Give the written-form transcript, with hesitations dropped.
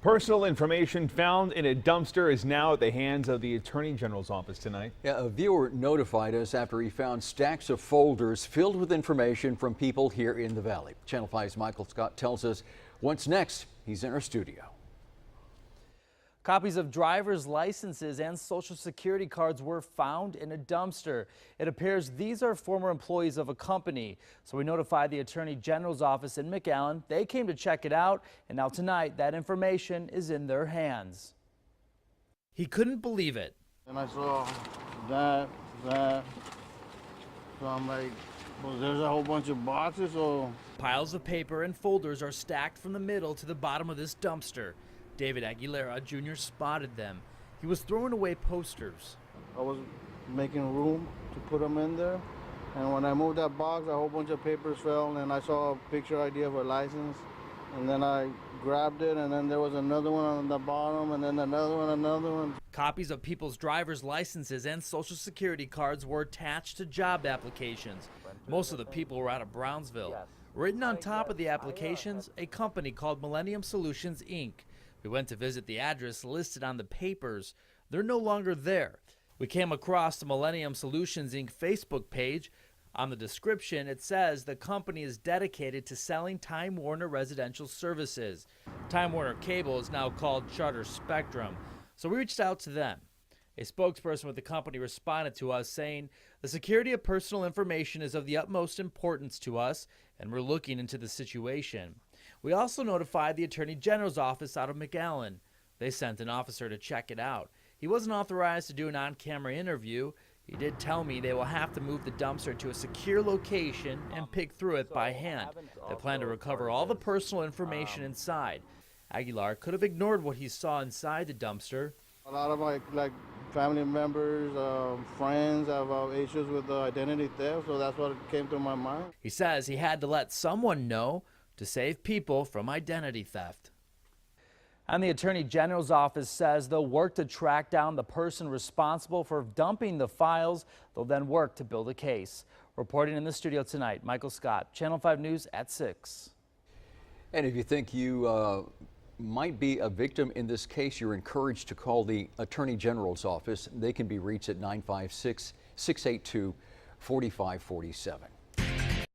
Personal information found in a dumpster is now at the hands of the Attorney General's office tonight. Yeah, a viewer notified us after he found stacks of folders filled with information from people here in the Valley. Channel 5's Michael Scott tells us what's next. He's in our studio. Copies of driver's licenses and social security cards were found in a dumpster. It appears these are former employees of a company. So we notified the Attorney General's office in McAllen. They came to check it out, and now tonight that information is in their hands. He couldn't believe it. And I saw that. So I'm like, well, there's a whole bunch of boxes. So Piles of paper and folders are stacked from the middle to the bottom of this dumpster. David Aguilera Jr. spotted them. He was throwing away posters. I was making room to put them in there. And when I moved that box, a whole bunch of papers fell, and I saw a picture ID of a license. And then I grabbed it, and then there was another one on the bottom, and then another one. Copies of people's driver's licenses and social security cards were attached to job applications. Most of the people were out of Brownsville. Written on top of the applications, a company called Millennium Solutions Inc. We went to visit the address listed on the papers. They're no longer there. We came across the Millennium Solutions Inc. Facebook page. On the description, it says the company is dedicated to selling Time Warner residential services. Time Warner Cable is now called Charter Spectrum. So we reached out to them. A spokesperson with the company responded to us saying, "The security of personal information is of the utmost importance to us, and we're looking into the situation." We also notified the Attorney General's office out of McAllen. They sent an officer to check it out. He wasn't authorized to do an on-camera interview. He did tell me they will have to move the dumpster to a secure location and pick through it by hand. They plan to recover all the personal information inside. Aguilar could have ignored what he saw inside the dumpster. A lot of my family members, friends have issues with identity theft, so that's what came to my mind. He says he had to let someone know to save people from identity theft. And the Attorney General's office says they'll work to track down the person responsible for dumping the files. They'll then work to build a case. Reporting in the studio tonight, Michael Scott, Channel 5 News at 6. And if you think you might be a victim in this case, you're encouraged to call the Attorney General's office. They can be reached at 956-682-4547.